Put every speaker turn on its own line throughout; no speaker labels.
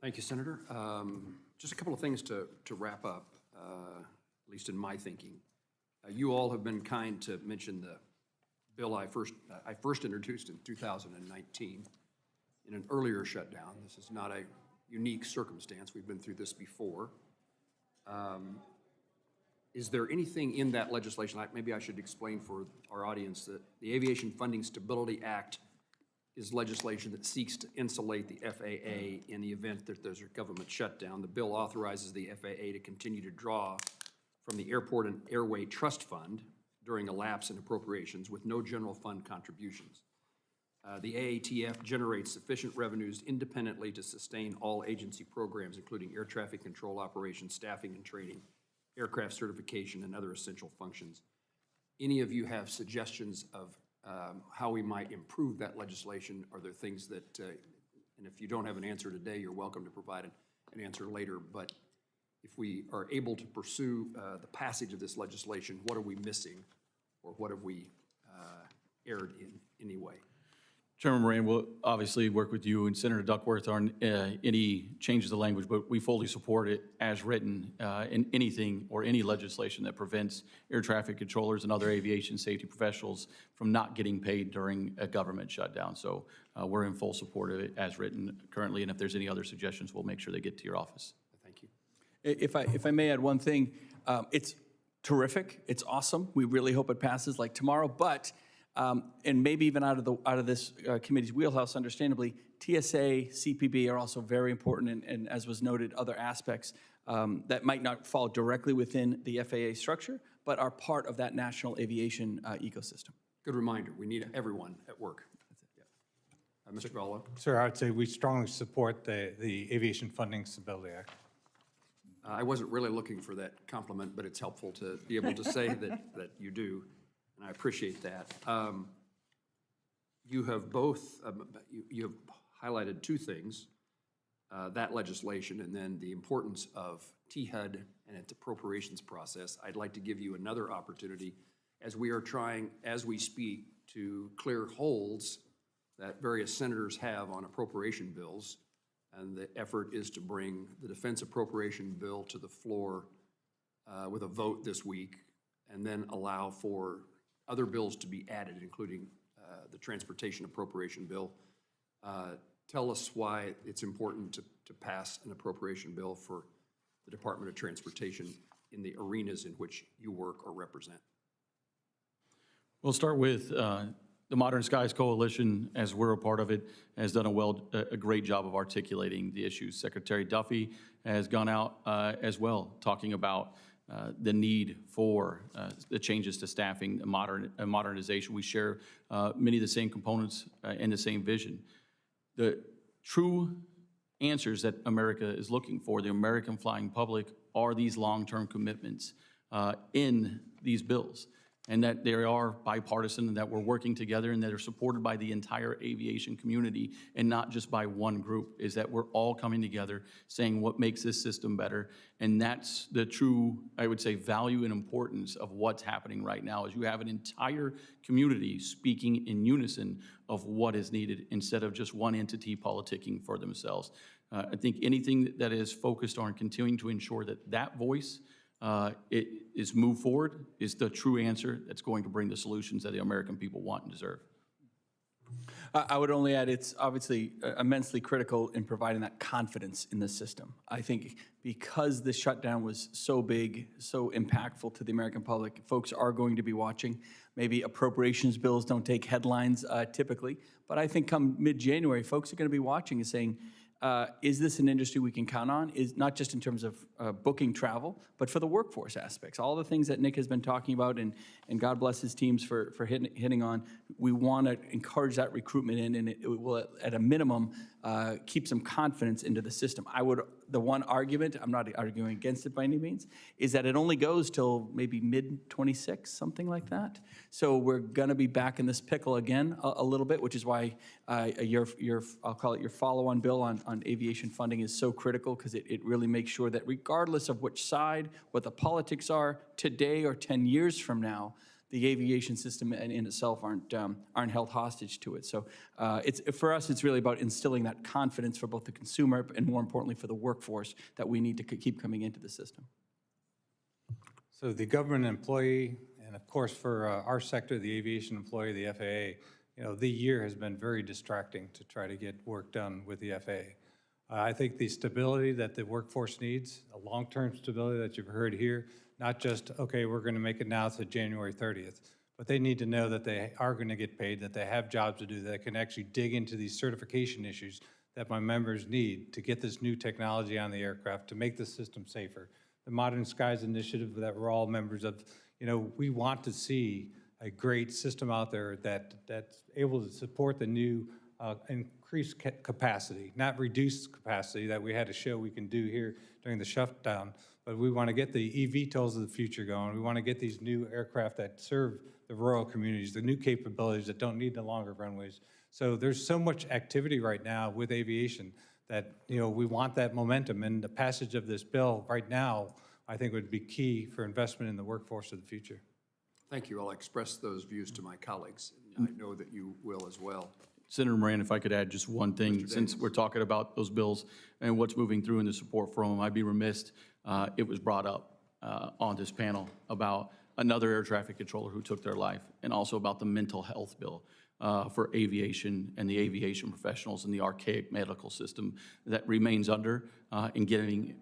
Thank you, Senator. Just a couple of things to wrap up, at least in my thinking. You all have been kind to mention the bill I first introduced in 2019 in an earlier shutdown. This is not a unique circumstance. We've been through this before. Is there anything in that legislation, maybe I should explain for our audience, that the Aviation Funding Stability Act is legislation that seeks to insulate the FAA in the event that there's a government shutdown. The bill authorizes the FAA to continue to draw from the Airport and Airway Trust Fund during a lapse in appropriations with no general fund contributions. The AATF generates sufficient revenues independently to sustain all agency programs, including air traffic control operations, staffing and training, aircraft certification, and other essential functions. Any of you have suggestions of how we might improve that legislation? Are there things that, and if you don't have an answer today, you're welcome to provide an answer later, but if we are able to pursue the passage of this legislation, what are we missing, or what have we erred in any way?
Chairman Moran will obviously work with you and Senator Duckworth on any changes of language, but we fully support it as written in anything or any legislation that prevents air traffic controllers and other aviation safety professionals from not getting paid during a government shutdown. So we're in full support of it as written currently, and if there's any other suggestions, we'll make sure they get to your office.
Thank you.
If I may add one thing, it's terrific, it's awesome. We really hope it passes like tomorrow, but and maybe even out of this committee's wheelhouse, understandably, TSA, CPB are also very important, and as was noted, other aspects that might not fall directly within the FAA structure, but are part of that national aviation ecosystem.
Good reminder, we need everyone at work. That's it. Mr. Gallo.
Sir, I would say we strongly support the Aviation Funding Stability Act.
I wasn't really looking for that compliment, but it's helpful to be able to say that you do. And I appreciate that. You have both, you have highlighted two things, that legislation and then the importance of THUD and its appropriations process. I'd like to give you another opportunity as we are trying, as we speak, to clear holes that various senators have on appropriation bills. And the effort is to bring the defense appropriation bill to the floor with a vote this week, and then allow for other bills to be added, including the transportation appropriation bill. Tell us why it's important to pass an appropriation bill for the Department of Transportation in the arenas in which you work or represent.
We'll start with the Modern Skies Coalition, as we're a part of it, has done a great job of articulating the issues. Secretary Duffy has gone out as well, talking about the need for the changes to staffing, modernization. We share many of the same components and the same vision. The true answers that America is looking for, the American flying public, are these long-term commitments in these bills, and that they are bipartisan and that we're working together and that are supported by the entire aviation community and not just by one group, is that we're all coming together saying what makes this system better. And that's the true, I would say, value and importance of what's happening right now, is you have an entire community speaking in unison of what is needed instead of just one entity politicking for themselves. I think anything that is focused on continuing to ensure that that voice it is moved forward is the true answer that's going to bring the solutions that the American people want and deserve.
I would only add it's obviously immensely critical in providing that confidence in the system. I think because the shutdown was so big, so impactful to the American public, folks are going to be watching. Maybe appropriations bills don't take headlines typically, but I think come mid-January, folks are going to be watching and saying, is this an industry we can count on? Is not just in terms of booking travel, but for the workforce aspects. All the things that Nick has been talking about, and God bless his teams for hitting on. We want to encourage that recruitment in, and it will, at a minimum, keep some confidence into the system. The one argument, I'm not arguing against it by any means, is that it only goes till maybe mid-26, something like that. So we're going to be back in this pickle again a little bit, which is why I'll call it your follow-on bill on aviation funding is so critical, because it really makes sure that regardless of which side, what the politics are today or 10 years from now, the aviation system in itself aren't held hostage to it. So for us, it's really about instilling that confidence for both the consumer and, more importantly, for the workforce that we need to keep coming into the system.
So the government employee, and of course for our sector, the aviation employee, the FAA, the year has been very distracting to try to get work done with the FAA. I think the stability that the workforce needs, a long-term stability that you've heard here, not just, okay, we're going to make it now to January 30th, but they need to know that they are going to get paid, that they have jobs to do, that can actually dig into these certification issues that my members need to get this new technology on the aircraft, to make the system safer. The Modern Skies Initiative that we're all members of, we want to see a great system out there that's able to support the new increased capacity, not reduced capacity that we had to show we can do here during the shutdown, but we want to get the eVTOLs of the future going. We want to get these new aircraft that serve the rural communities, the new capabilities that don't need the longer runways. So there's so much activity right now with aviation that, we want that momentum, and the passage of this bill right now, I think would be key for investment in the workforce of the future.
Thank you. I'll express those views to my colleagues. I know that you will as well.
Senator Moran, if I could add just one thing, since we're talking about those bills and what's moving through and the support for them, I'd be remiss, it was brought up on this panel about another air traffic controller who took their life, and also about the mental health bill for aviation and the aviation professionals in the archaic medical system that remains under, and getting,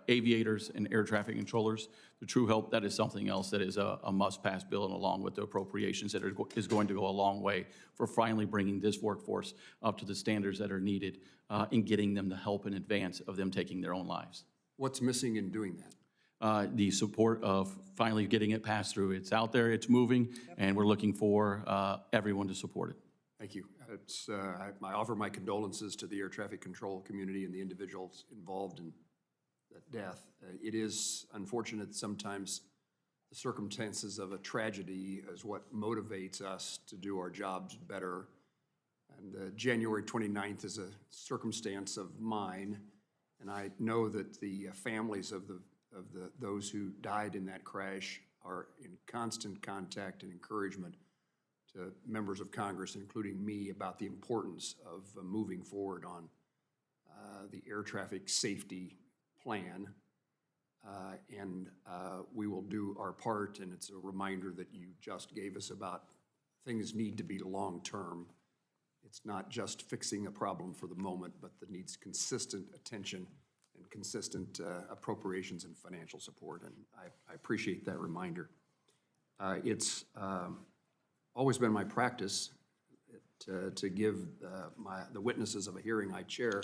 aviators and air traffic controllers the true help. That is something else that is a must-pass bill, and along with the appropriations that is going to go a long way for finally bringing this workforce up to the standards that are needed in getting them the help in advance of them taking their own lives.
What's missing in doing that?
The support of finally getting it passed through. It's out there, it's moving, and we're looking for everyone to support it.
Thank you. I offer my condolences to the air traffic control community and the individuals involved in that death. It is unfortunate sometimes the circumstances of a tragedy is what motivates us to do our jobs better. And January 29th is a circumstance of mine, and I know that the families of those who died in that crash are in constant contact and encouragement to members of Congress, including me, about the importance of moving forward on the air traffic safety plan. We will do our part, and it's a reminder that you just gave us about things need to be long-term. It's not just fixing a problem for the moment, but that needs consistent attention and consistent appropriations and financial support, and I appreciate that reminder. It's always been my practice to give the witnesses of a hearing I chair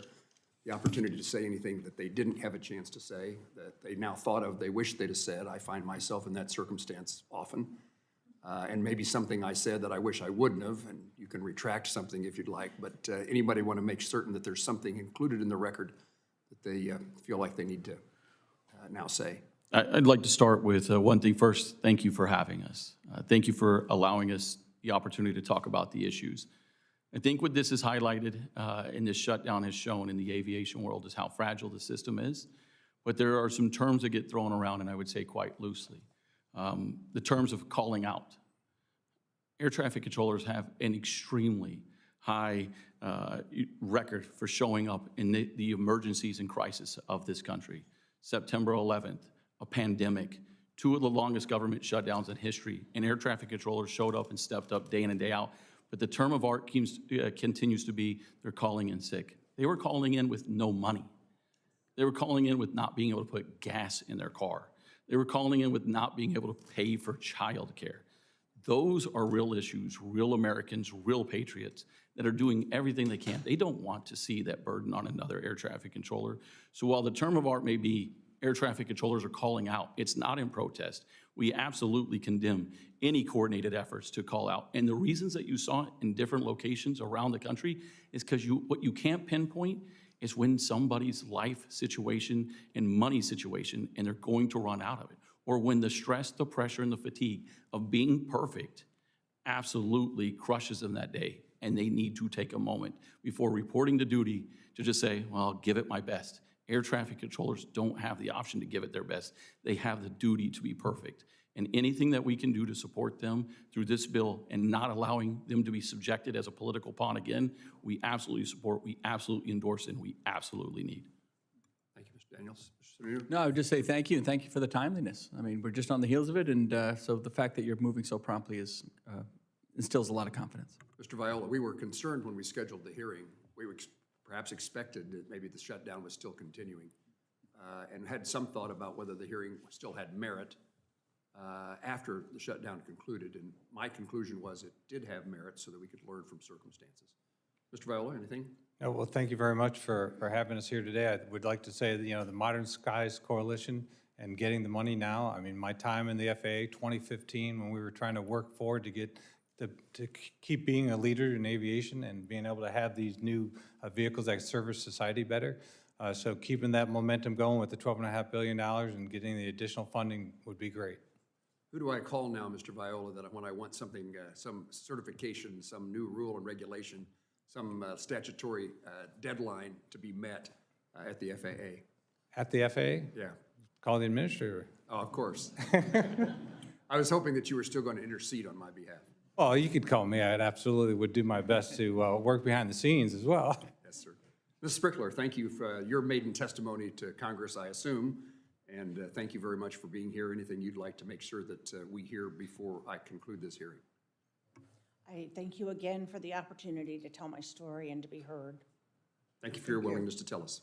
the opportunity to say anything that they didn't have a chance to say, that they now thought of, they wish they'd have said. I find myself in that circumstance often, and maybe something I said that I wish I wouldn't have, and you can retract something if you'd like, but anybody want to make certain that there's something included in the record that they feel like they need to now say?
I'd like to start with one thing first. Thank you for having us. Thank you for allowing us the opportunity to talk about the issues. I think what this is highlighted and this shutdown has shown in the aviation world is how fragile the system is. But there are some terms that get thrown around, and I would say quite loosely. The terms of calling out. Air traffic controllers have an extremely high record for showing up in the emergencies and crisis of this country. September 11th, a pandemic, 2 of the longest government shutdowns in history, and air traffic controllers showed up and stepped up day in and day out. But the term of art continues to be they're calling in sick. They were calling in with no money. They were calling in with not being able to put gas in their car. They were calling in with not being able to pay for childcare. Those are real issues, real Americans, real patriots that are doing everything they can. They don't want to see that burden on another air traffic controller. So while the term of art may be air traffic controllers are calling out, it's not in protest. We absolutely condemn any coordinated efforts to call out. And the reasons that you saw it in different locations around the country is because what you can't pinpoint is when somebody's life situation and money situation, and they're going to run out of it. Or when the stress, the pressure, and the fatigue of being perfect absolutely crushes them that day, and they need to take a moment before reporting to duty to just say, well, I'll give it my best. Air traffic controllers don't have the option to give it their best. They have the duty to be perfect. And anything that we can do to support them through this bill and not allowing them to be subjected as a political pawn again, we absolutely support, we absolutely endorse, and we absolutely need.
Thank you, Mr. Daniels. Mr. Sununu?
No, I would just say thank you, and thank you for the timeliness. I mean, we're just on the heels of it, and so the fact that you're moving so promptly instills a lot of confidence.
Mr. Viola, we were concerned when we scheduled the hearing. We were perhaps expected that maybe the shutdown was still continuing and had some thought about whether the hearing still had merit after the shutdown concluded. And my conclusion was it did have merit so that we could learn from circumstances. Mr. Viola, anything?
No, well, thank you very much for having us here today. I would like to say that, the Modern Skies Coalition and getting the money now, I mean, my time in the FAA, 2015, when we were trying to work forward to get to keep being a leader in aviation and being able to have these new vehicles that service society better. So keeping that momentum going with the $12.5 billion and getting the additional funding would be great.
Who do I call now, Mr. Viola, that when I want something, some certification, some new rule and regulation, some statutory deadline to be met at the FAA?
At the FAA?
Yeah.
Call the administrator.
Oh, of course. I was hoping that you were still going to intercede on my behalf.
Well, you could call me. I absolutely would do my best to work behind the scenes as well.
Yes, sir. Ms. Sprickler, thank you for your maiden testimony to Congress, I assume, and thank you very much for being here. Anything you'd like to make sure that we hear before I conclude this hearing?
I thank you again for the opportunity to tell my story and to be heard.
Thank you for your willingness to tell us.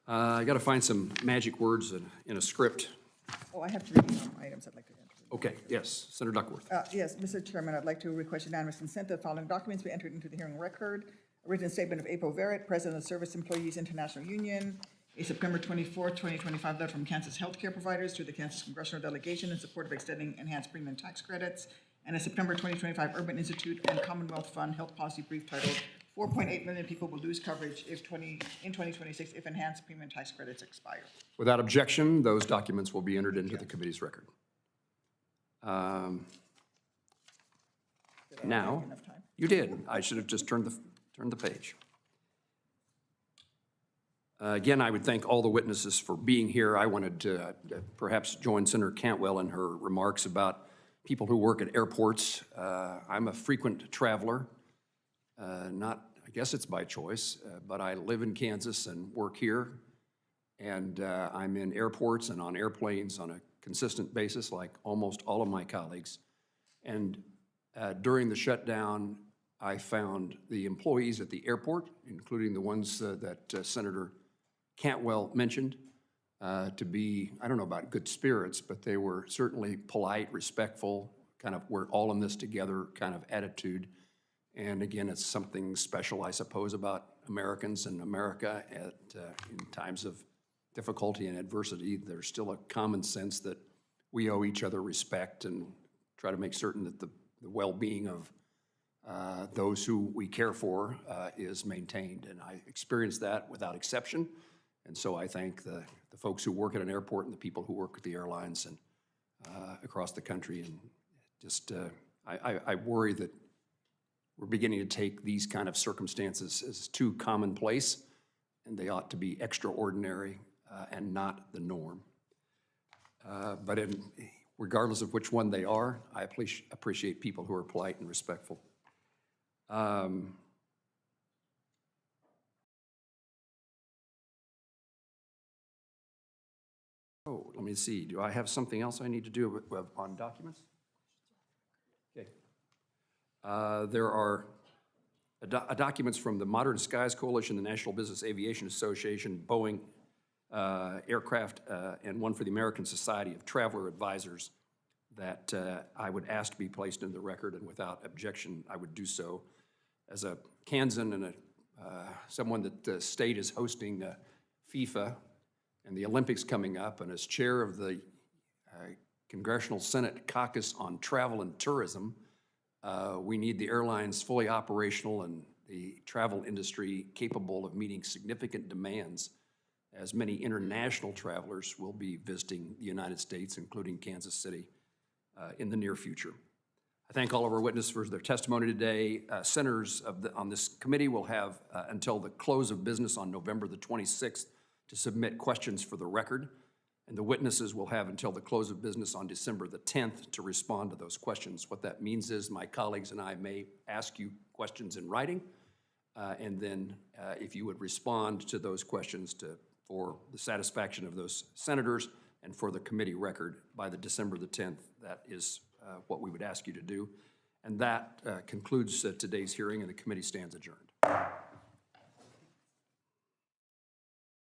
I got to find some magic words in a script.
Oh, I have to read some items I'd like to enter.
Okay, yes, Senator Duckworth.
Yes, Mr. Chairman, I'd like to request unanimous consent that the following documents be entered into the hearing record. A written statement of April Verrett, President of Service Employees International Union, a September 24th, 2025 letter from Kansas healthcare providers to the Kansas Congressional Delegation in support of extending enhanced premium tax credits, and a September 2025 Urban Institute and Commonwealth Fund health policy brief titled 4.8 million people will lose coverage in 2026 if enhanced premium tax credits expire.
Without objection, those documents will be entered into the committee's record. Now,
Enough time.
you did. I should have just turned the page. Again, I would thank all the witnesses for being here. I wanted to perhaps join Senator Cantwell in her remarks about people who work at airports. I'm a frequent traveler. I guess it's by choice, but I live in Kansas and work here. And I'm in airports and on airplanes on a consistent basis, like almost all of my colleagues. And during the shutdown, I found the employees at the airport, including the ones that Senator Cantwell mentioned, to be, I don't know about good spirits, but they were certainly polite, respectful, kind of we're all in this together kind of attitude. And again, it's something special, I suppose, about Americans and America in times of difficulty and adversity. There's still a common sense that we owe each other respect and try to make certain that the well-being of those who we care for is maintained. And I experienced that without exception. And so I thank the folks who work at an airport and the people who work at the airlines and across the country. And just, I worry that we're beginning to take these kind of circumstances as too commonplace, and they ought to be extraordinary and not the norm. But regardless of which one they are, I appreciate people who are polite and respectful. Let me see. Do I have something else I need to do on documents? Okay. There are documents from the Modern Skies Coalition, the National Business Aviation Association, Boeing Aircraft, and one for the American Society of Traveler Advisors that I would ask to be placed in the record, and without objection, I would do so. As a Kansan and someone that the state is hosting FIFA and the Olympics coming up, and as chair of the Congressional Senate Caucus on Travel and Tourism, we need the airlines fully operational and the travel industry capable of meeting significant demands, as many international travelers will be visiting the United States, including Kansas City, in the near future. I thank all of our witnesses for their testimony today. Senators on this committee will have until the close of business on November the 26th to submit questions for the record. And the witnesses will have until the close of business on December the 10th to respond to those questions. What that means is my colleagues and I may ask you questions in writing, and then if you would respond to those questions for the satisfaction of those senators and for the committee record by the December the 10th, that is what we would ask you to do. And that concludes today's hearing, and the committee stands adjourned.